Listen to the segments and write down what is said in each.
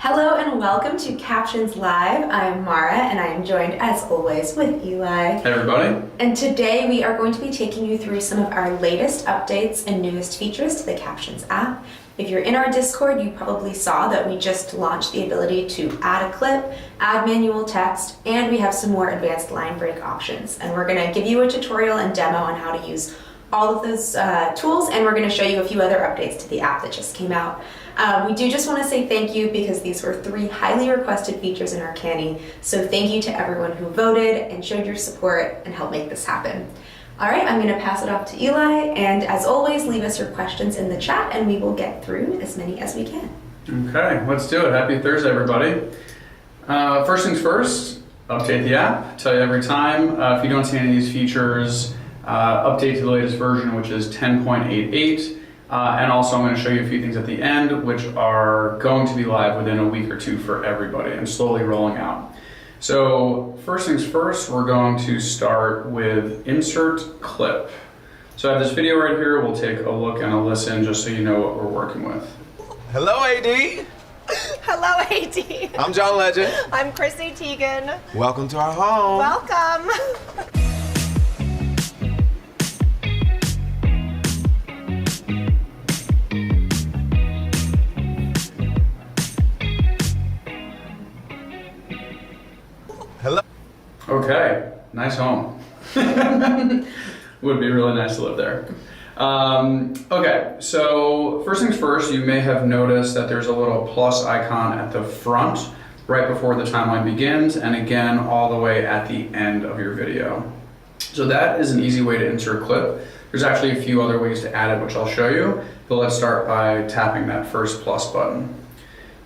Hello and welcome to Captions Live. I am Mara and I am joined as always with Eli. Hey everybody. And today we are going to be taking you through some of our latest updates and newest features to the Captions app. If you're in our Discord, you probably saw that we just launched the ability to add a clip, add manual text, and we have some more advanced line break options. And we're going to give you a tutorial and demo on how to use all of those tools, and we're going to show you a few other updates to the app that just came out. We do just want to say thank you because these were 3 highly requested features in our canny. So thank you to everyone who voted and showed your support and helped make this happen. All right, I'm going to pass it off to Eli, and as always, leave us your questions in the chat and we will get through as many as we can. Okay, let's do it. Happy Thursday, everybody. First things first, update the app. Tell you every time, if you don't see any of these features, update to the latest version, which is 10.88. And also I'm going to show you a few things at the end, which are going to be live within a week or 2 for everybody and slowly rolling out. So first things first, we're going to start with insert clip. So I have this video right here. We'll take a look and a listen just so you know what we're working with. Hello, AD. Hello, AD. I'm John Legend. I'm Chrissy Teigen. Welcome to our home. Welcome. Hello. Okay, nice home. Would be really nice to live there. Okay, so first things first, you may have noticed that there's a little plus icon at the front right before the timeline begins, and again all the way at the end of your video. So that is an easy way to insert clip. There's actually a few other ways to add it, which I'll show you, but let's start by tapping that first plus button.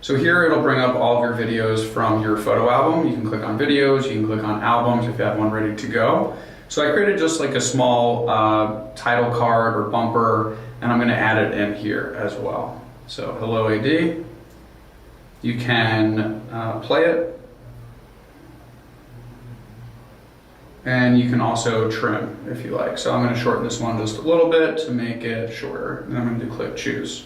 So here it'll bring up all of your videos from your photo album. You can click on videos, you can click on albums if you have one ready to go. So I created just like a small title card or bumper, and I'm going to add it in here as well. So hello AD. You can play it, and you can also trim if you like. So I'm going to shorten this one just a little bit to make it shorter, and I'm going to click choose.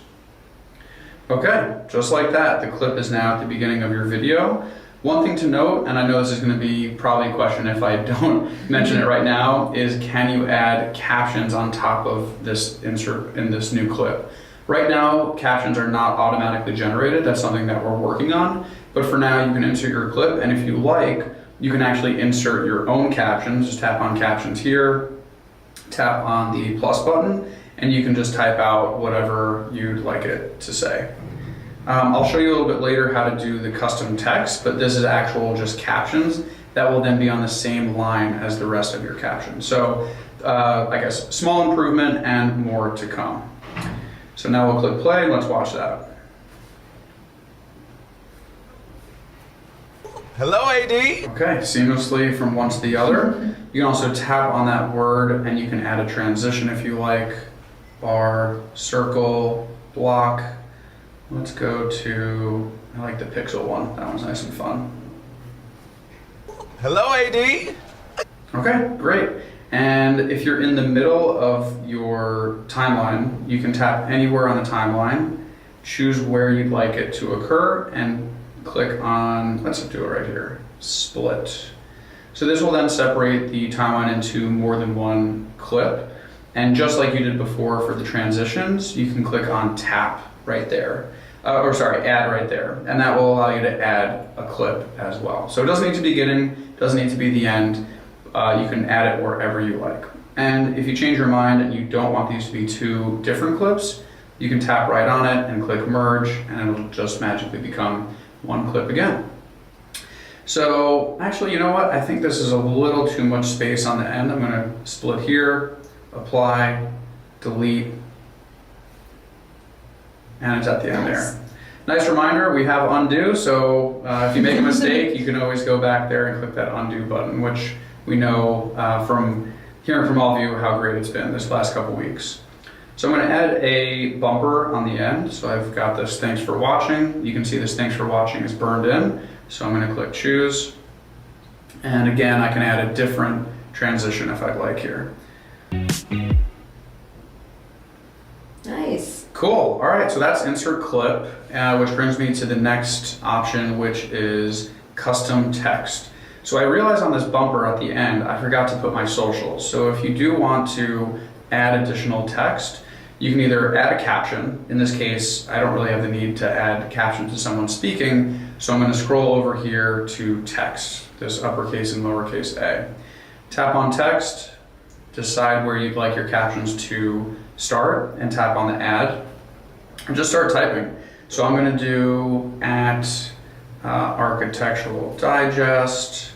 Okay, just like that, the clip is now at the beginning of your video. One thing to note, and I know this is going to be probably a question if I don't mention it right now, is can you add captions on top of this insert in this new clip? Right now, captions are not automatically generated. That's something that we're working on. But for now, you can insert your clip, and if you like, you can actually insert your own captions. Just tap on captions here, tap on the plus button, and you can just type out whatever you'd like it to say. I'll show you a little bit later how to do the custom text, but this is actual just captions that will then be on the same line as the rest of your captions. So I guess small improvement and more to come. So now we'll click play and let's watch that. Hello, AD. Okay, seamlessly from one to the other. You can also tap on that word and you can add a transition if you like. Bar, circle, block. Let's go to, I like the pixel one. That one's nice and fun. Hello, AD. Okay, great. And if you're in the middle of your timeline, you can tap anywhere on the timeline, choose where you'd like it to occur, and click on, let's do it right here, split. So this will then separate the timeline into more than one clip. And just like you did before for the transitions, you can click on tap right there. Add right there. And that will allow you to add a clip as well. So it doesn't need to be beginning, doesn't need to be the end. You can add it wherever you like. And if you change your mind and you don't want these to be 2 different clips, you can tap right on it and click merge, and it'll just magically become one clip again. So actually, you know what? I think this is a little too much space on the end. I'm going to split here, apply, delete, and it's at the end there. Nice reminder, we have undo, so if you make a mistake, you can always go back there and click that undo button, which we know from hearing from all of you how great it's been this last couple weeks. So I'm going to add a bumper on the end. So I've got this thanks for watching. You can see this thanks for watching is burned in. So I'm going to click choose. And again, I can add a different transition if I'd like here. Nice. Cool. All right, so that's insert clip, which brings me to the next option, which is custom text. So I realized on this bumper at the end, I forgot to put my socials. So if you do want to add additional text, you can either add a caption. In this case, I don't really have the need to add caption to someone speaking, so I'm going to scroll over here to text, this uppercase and lowercase a. Tap on text, decide where you'd like your captions to start, and tap on the add, and just start typing. So I'm going to do at Architectural Digest.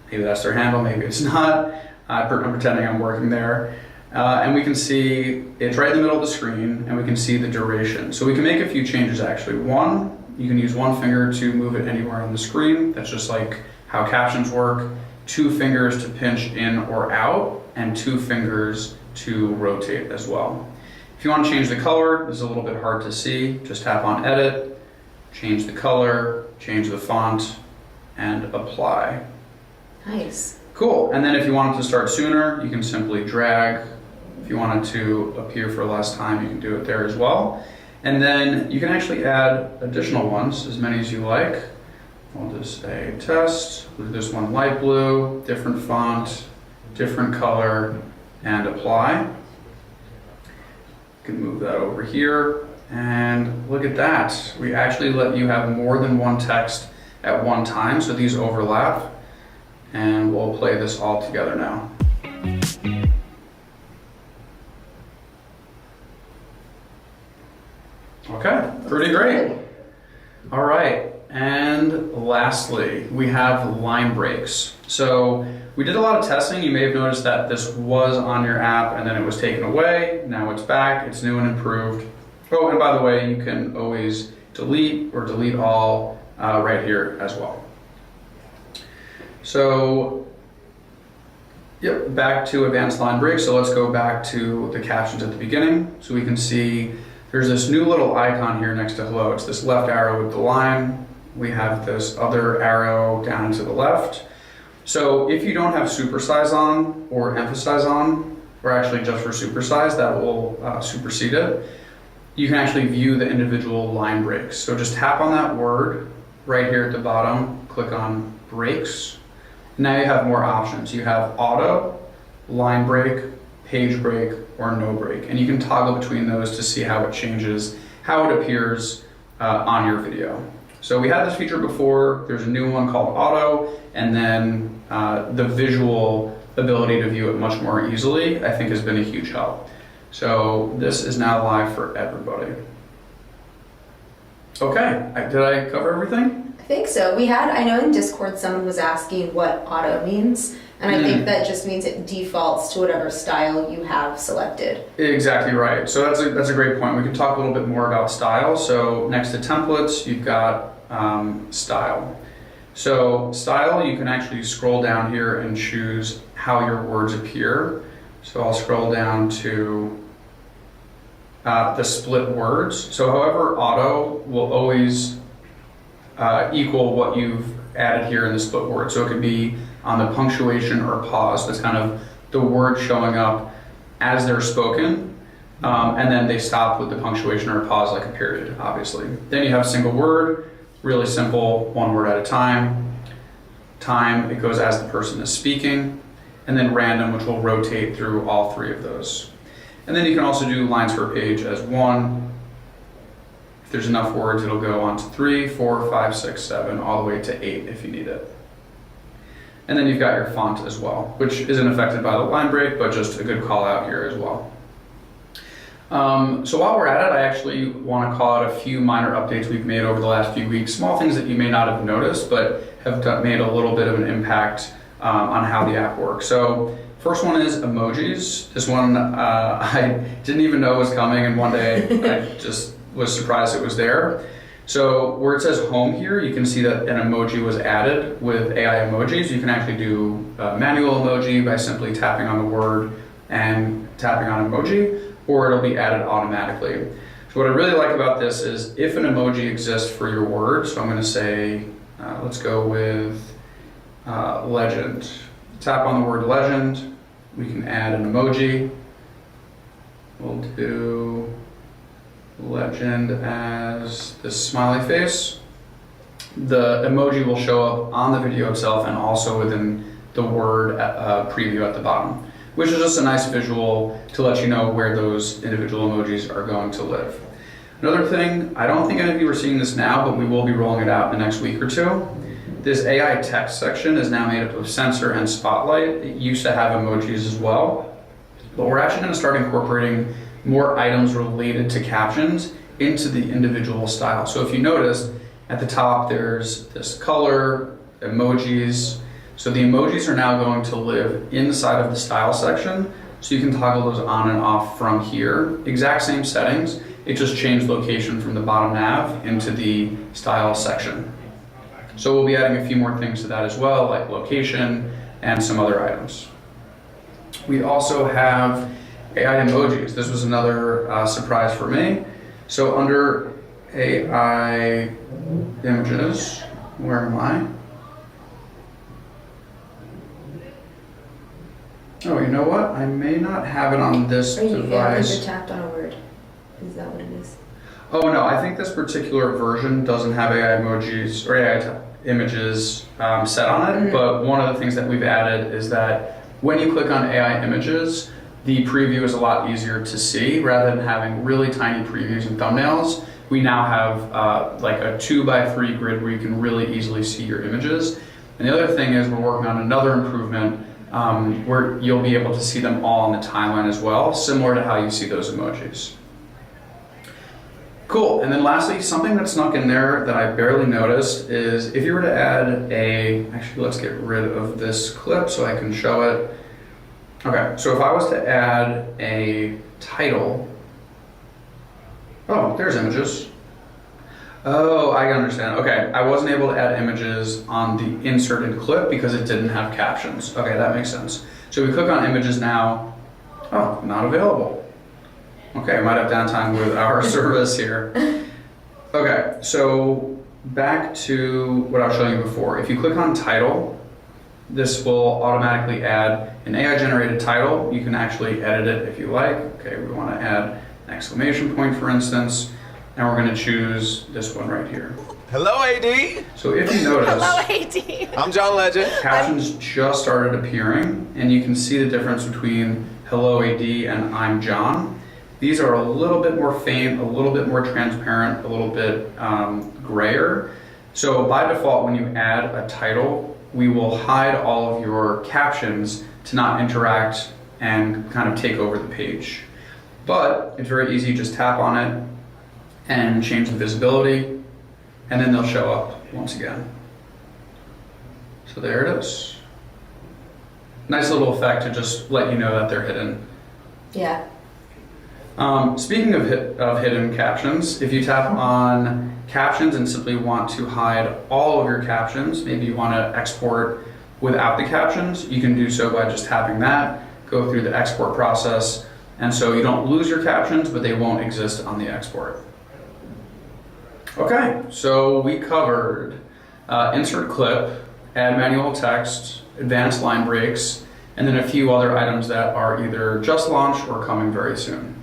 Maybe that's their handle, maybe it's not. I'm pretending I'm working there. And we can see it's right in the middle of the screen, and we can see the duration. So we can make a few changes actually. One, you can use one finger to move it anywhere on the screen. That's just like how captions work. 2 fingers to pinch in or out, and 2 fingers to rotate as well. If you want to change the color, this is a little bit hard to see. Just tap on edit, change the color, change the font, and apply. Nice. Cool. And then if you want it to start sooner, you can simply drag. If you want it to appear for less time, you can do it there as well. And then you can actually add additional ones, as many as you like. I'll just say test. We'll do this one light blue, different font, different color, and apply. You can move that over here. And look at that. We actually let you have more than one text at one time, so these overlap. And we'll play this all together now. Okay, pretty great. All right, and lastly, we have line breaks. So we did a lot of testing. You may have noticed that this was on your app and then it was taken away. Now it's back, it's new and improved. Oh, and by the way, you can always delete or delete all right here as well. So, yep, back to advanced line breaks. So let's go back to the captions at the beginning. So we can see there's this new little icon here next to hello. It's this left arrow with the line. We have this other arrow down to the left. So if you don't have supersize on or emphasize on, or actually just for supersize, that will supersede it. You can actually view the individual line breaks. So just tap on that word right here at the bottom, click on breaks. Now you have more options. You have auto, line break, page break, or no break. And you can toggle between those to see how it changes, how it appears on your video. So we had this feature before. There's a new one called auto, and then the visual ability to view it much more easily, I think, has been a huge help. So this is now live for everybody. Okay, did I cover everything? I think so. I know in Discord someone was asking what auto means, and I think that just means it defaults to whatever style you have selected. Exactly right. So that's a great point. We can talk a little bit more about style. So next to templates, you've got style. So style, you can actually scroll down here and choose how your words appear. So I'll scroll down to the split words. So however, auto will always equal what you've added here in the split word. So it could be on the punctuation or pause. That's kind of the word showing up as they're spoken. And then they stop with the punctuation or pause, like a period, obviously. Then you have single word, really simple, one word at a time. Time, it goes as the person is speaking. And then random, which will rotate through all 3 of those. And then you can also do lines per page as 1. If there's enough words, it'll go on to 3, 4, 5, 6, 7, all the way to 8 if you need it. And then you've got your font as well, which isn't affected by the line break, but just a good call out here as well. So while we're at it, I actually want to call out a few minor updates we've made over the last few weeks, small things that you may not have noticed, but have made a little bit of an impact on how the app works. So first one is emojis. This one I didn't even know was coming, and one day I just was surprised it was there. So where it says home here, you can see that an emoji was added with AI emojis. You can actually do manual emoji by simply tapping on the word and tapping on emoji, or it'll be added automatically. So what I really like about this is if an emoji exists for your word, so I'm going to say, let's go with legend. Tap on the word legend, we can add an emoji. We'll do legend as this smiley face. The emoji will show up on the video itself and also within the word preview at the bottom, which is just a nice visual to let you know where those individual emojis are going to live. Another thing, I don't think any of you are seeing this now, but we will be rolling it out in the next week or two. This AI text section is now made up of Sensor and Spotlight. It used to have emojis as well, but we're actually going to start incorporating more items related to captions into the individual style. So if you notice, at the top there's this color, emojis. So the emojis are now going to live inside of the style section, so you can toggle those on and off from here. Exact same settings, it just changed location from the bottom nav into the style section. So we'll be adding a few more things to that as well, like location and some other items. We also have AI emojis. This was another surprise for me. So under AI images, where am I? Oh, you know what? I may not have it on this device. You tapped on a word. Is that what it is? Oh no, I think this particular version doesn't have AI emojis or AI images set on it, but one of the things that we've added is that when you click on AI images, the preview is a lot easier to see. Rather than having really tiny previews and thumbnails, we now have like a 2x3 grid where you can really easily see your images. And the other thing is we're working on another improvement where you'll be able to see them all on the timeline as well, similar to how you see those emojis. Cool, and then lastly, something that snuck in there that I barely noticed is if you were to add actually let's get rid of this clip so I can show it. Okay, so if I was to add a title, oh, there's images. Oh, I understand. Okay, I wasn't able to add images on the inserted clip because it didn't have captions. Okay, that makes sense. So we click on images now. Oh, not available. Okay, I might have downtime with our service here. Okay, so back to what I was showing you before. If you click on title, this will automatically add an AI generated title. You can actually edit it if you like. Okay, we want to add an exclamation point, for instance, and we're going to choose this one right here. Hello, AD. So if you notice, Hello, AD. I'm John Legend. captions just started appearing, and you can see the difference between Hello AD and I'm John. These are a little bit more faint, a little bit more transparent, a little bit grayer. So by default, when you add a title, we will hide all of your captions to not interact and kind of take over the page. But it's very easy, just tap on it and change the visibility, and then they'll show up once again. So there it is. Nice little effect to just let you know that they're hidden. Yeah. Speaking of hidden captions, if you tap on captions and simply want to hide all of your captions, maybe you want to export without the captions, you can do so by just tapping that, go through the export process, and so you don't lose your captions, but they won't exist on the export. Okay, so we covered insert clip, add manual text, advanced line breaks, and then a few other items that are either just launched or coming very soon.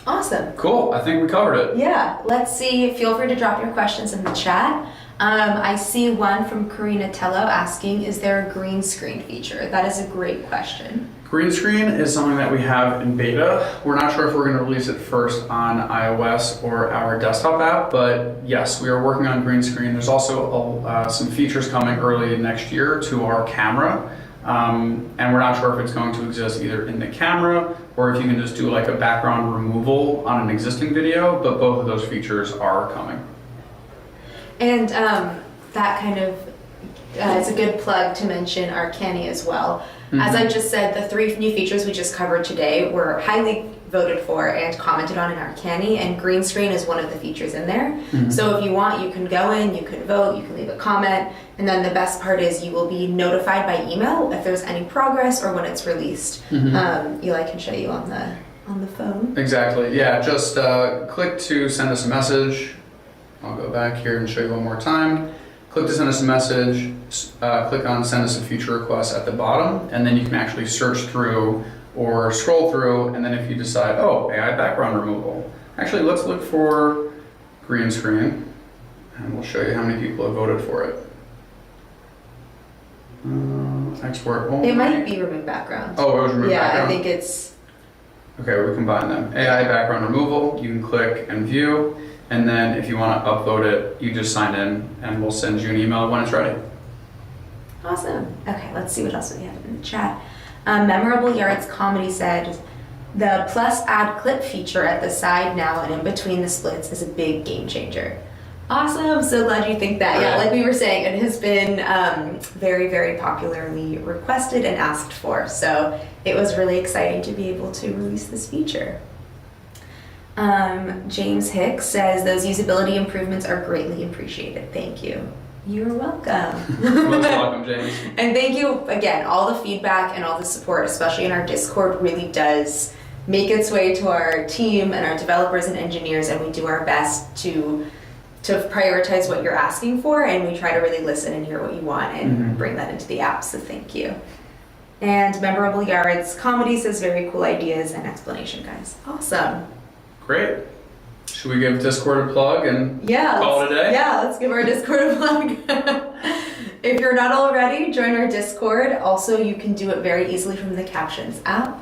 Awesome. Cool, I think we covered it. Yeah, let's see. Feel free to drop your questions in the chat. I see one from Karina Tello asking, is there a green screen feature? That is a great question. Green screen is something that we have in beta. We're not sure if we're going to release it first on iOS or our desktop app, but yes, we are working on green screen. There's also some features coming early next year to our camera. And we're not sure if it's going to exist either in the camera or if you can just do like a background removal on an existing video, but both of those features are coming. And that kind of is a good plug to mention our Canny as well. As I just said, the 3 new features we just covered today were highly voted for and commented on in our Canny, and green screen is one of the features in there. So if you want, you can go in, you can vote, you can leave a comment, and then the best part is you will be notified by email if there's any progress or when it's released. Eli can show you on the phone. Exactly, yeah, just click to send us a message. I'll go back here and show you one more time. Click to send us a message, click on send us a feature request at the bottom, and then you can actually search through or scroll through, and then if you decide, oh, AI background removal, Actually, let's look for green screen, and we'll show you how many people have voted for it. Export only. It might be remove background. Oh, it was remove Yeah, background? I think it's. Okay, we combine them. AI background removal, you can click and view, and then if you want to upload it, you just sign in, and we'll send you an email when it's ready. Awesome. Okay, let's see what else we have in the chat. Memorable Yards Comedy said, the plus add clip feature at the side now and in between the splits is a big game changer. Awesome. So glad you think that. Yeah, like we were saying, it has been very, very popularly requested and asked for. So it was really exciting to be able to release this feature. James Hicks says, those usability improvements are greatly appreciated. Thank you. You're welcome. Most welcome, James. And thank you again. All the feedback and all the support, especially in our Discord, really does make its way to our team and our developers and engineers, and we do our best to prioritize what you're asking for, and we try to really listen and hear what you want and bring that into the app, so thank you. And Memorable Yards Comedy says, very cool ideas and explanation, guys. Awesome. Great. Should we give Discord a plug and Yeah, call it a day? Yeah, let's give our Discord a plug. If you're not already, join our Discord. Also, you can do it very easily from the Captions app.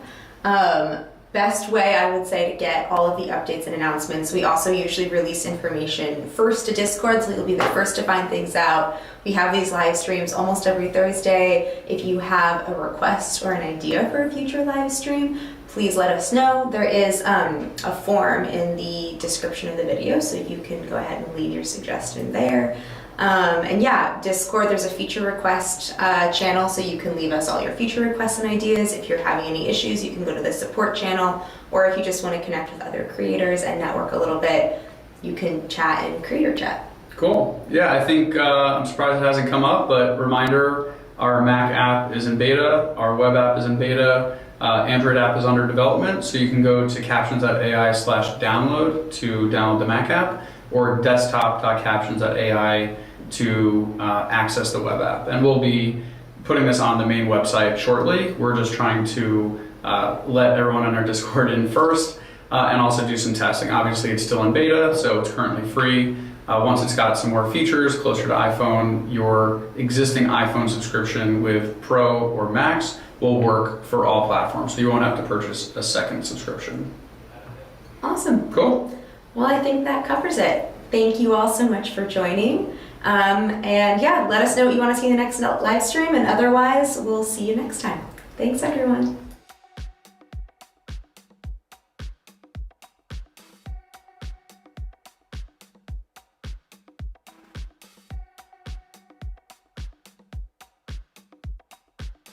Best way, I would say, to get all of the updates and announcements. We also usually release information first to Discord, so you'll be the first to find things out. We have these live streams almost every Thursday. If you have a request or an idea for a future live stream, please let us know. There is a form in the description of the video, so you can go ahead and leave your suggestion there. And yeah, Discord, there's a feature request channel, so you can leave us all your feature requests and ideas. If you're having any issues, you can go to the support channel, or if you just want to connect with other creators and network a little bit, you can chat in creator chat. Cool. Yeah, I think I'm surprised it hasn't come up, but reminder, our Mac app is in beta, our web app is in beta, Android app is under development, so you can go to captions.ai/download to download the Mac app, or desktop.captions.ai to access the web app. And we'll be putting this on the main website shortly. We're just trying to let everyone in our Discord in first and also do some testing. Obviously, it's still in beta, so it's currently free. Once it's got some more features closer to iPhone, your existing iPhone subscription with Pro or Max will work for all platforms, so you won't have to purchase a second subscription. Awesome. Cool. Well, I think that covers it. Thank you all so much for joining. And yeah, let us know what you want to see in the next live stream, and otherwise, we'll see you next time. Thanks, everyone.